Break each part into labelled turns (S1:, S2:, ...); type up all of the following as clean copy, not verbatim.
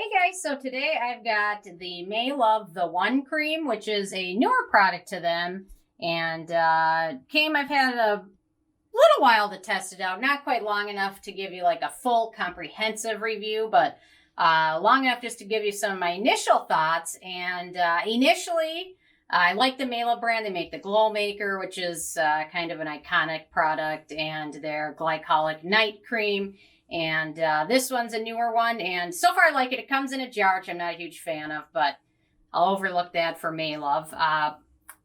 S1: Hey guys, so today I've got the Maelove One Cream, which is a newer product to them, and I've had a little while to test it out, not quite long enough to give you like a full comprehensive review, but long enough just to give you some of my initial thoughts. And initially, I like the Maelove brand. They make the Glow Maker, which is kind of an iconic product, and their Glycolic Night Cream. And this one's a newer one, and so far I like it. It comes in a jar, which I'm not a huge fan of, but I'll overlook that for Maelove.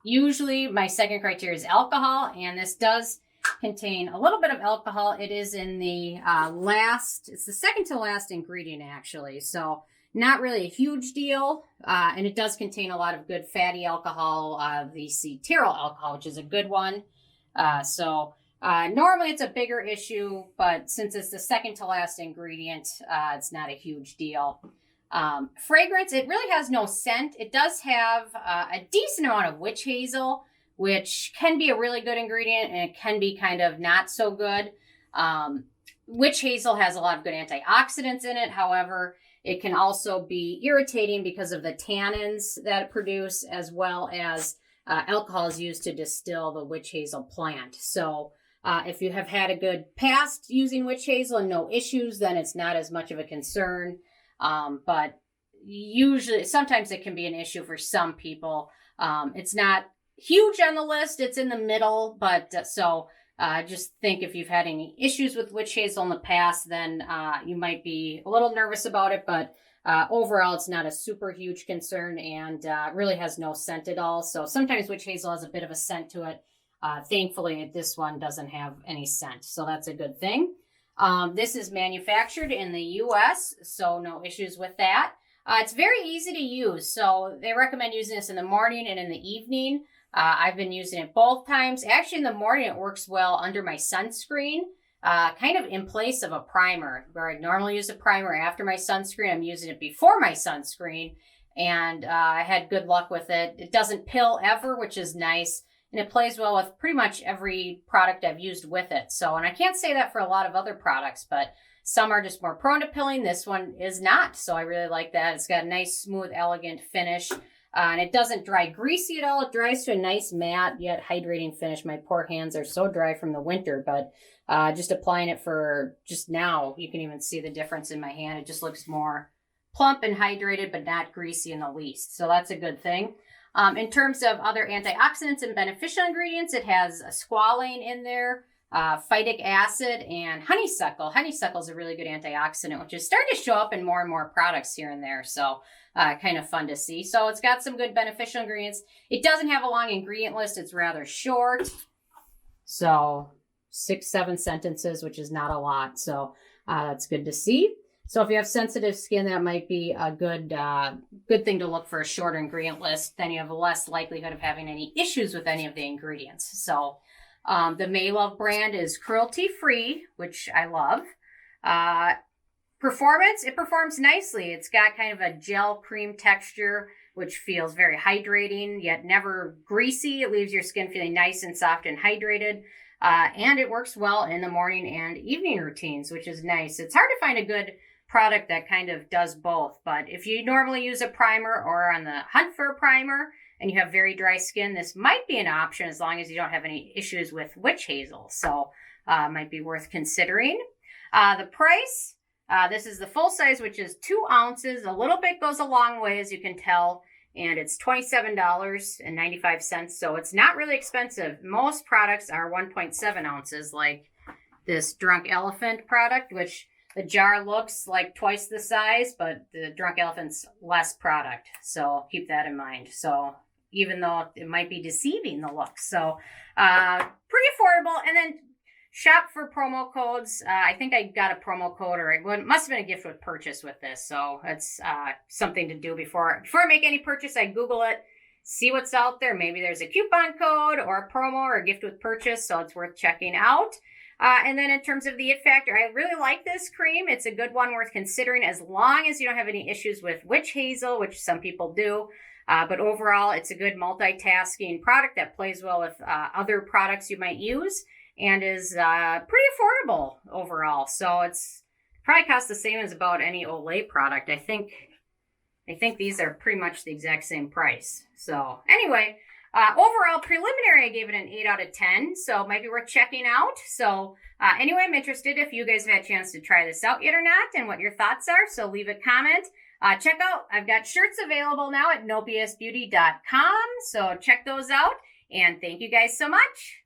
S1: Usually my second criteria is alcohol, and this does contain a little bit of alcohol. It is in the it's the second to last ingredient actually, so not really a huge deal. And it does contain a lot of good fatty alcohol, the cetearyl alcohol, which is a good one. Normally it's a bigger issue, but since it's the second to last ingredient, it's not a huge deal. Fragrance, it really has no scent. It does have a decent amount of witch hazel, which can be a really good ingredient, and it can be kind of not so good. Witch hazel has a lot of good antioxidants in it. However, it can also be irritating because of the tannins that it produces, as well as alcohol is used to distill the witch hazel plant. So if you have had a good past using witch hazel and no issues, then it's not as much of a concern. But usually, sometimes it can be an issue for some people. It's not huge on the list. It's in the middle, but just think if you've had any issues with witch hazel in the past, then you might be a little nervous about it. But overall, it's not a super huge concern, and really has no scent at all. So sometimes witch hazel has a bit of a scent to it. Thankfully, this one doesn't have any scent, so that's a good thing. This is manufactured in the U.S., so no issues with that. It's very easy to use, so they recommend using this in the morning and in the evening. I've been using it both times. Actually, in the morning, it works well under my sunscreen, kind of in place of a primer. Where I normally use a primer after my sunscreen, I'm using it before my sunscreen, and I had good luck with it. It doesn't pill ever, which is nice. And it plays well with pretty much every product I've used with it. So, and I can't say that for a lot of other products, but some are just more prone to pilling. This one is not. So I really like that. It's got a nice, smooth, elegant finish. And it doesn't dry greasy at all. It dries to a nice matte, yet hydrating finish. My poor hands are so dry from the winter, but just applying it for just now, you can even see the difference in my hand. It just looks more plump and hydrated, but not greasy in the least. So that's a good thing. In terms of other antioxidants and beneficial ingredients, it has squalane in there, phytic acid, and honeysuckle. Honeysuckle is a really good antioxidant, which is starting to show up in more and more products here and there. So kind of fun to see. So it's got some good beneficial ingredients. It doesn't have a long ingredient list. It's rather short. So 6-7 sentences, which is not a lot. So that's good to see. So if you have sensitive skin, that might be a good thing to look for, a shorter ingredient list. Then you have less likelihood of having any issues with any of the ingredients. So the Maelove brand is cruelty-free, which I love. Performance, it performs nicely. It's got kind of a gel cream texture, which feels very hydrating, yet never greasy. It leaves your skin feeling nice and soft and hydrated. And it works well in the morning and evening routines, which is nice. It's hard to find a good product that kind of does both, but if you normally use a primer or on the hunt for a primer and you have very dry skin, this might be an option as long as you don't have any issues with witch hazel. So might be worth considering. The price, this is the full size, which is 2 ounces. A little bit goes a long way, as you can tell, and it's $27.95. So it's not really expensive. Most products are 1.7 ounces, like this Drunk Elephant product, which the jar looks like twice the size, but the Drunk Elephant's less product. So keep that in mind. So even though it might be deceiving, the look. So pretty affordable. And then shop for promo codes. I think I got a promo code, or it must have been a gift with purchase with this. So it's something to do before I make any purchase. I Google it, see what's out there. Maybe there's a coupon code or a promo or a gift with purchase. So it's worth checking out. And then in terms of the it factor, I really like this cream. It's a good one worth considering as long as you don't have any issues with witch hazel, which some people do. But overall, it's a good multitasking product that plays well with other products you might use, and is pretty affordable overall. So it's Probably costs the same as about any Olay product. I think these are pretty much the exact same price. So anyway, overall preliminary, I gave it an 8 out of 10. So it might be worth checking out. So anyway, I'm interested if you guys have had a chance to try this out yet or not and what your thoughts are. So leave a comment. Check out, I've got shirts available now at nopiusbeauty.com. So check those out. And thank you guys so much.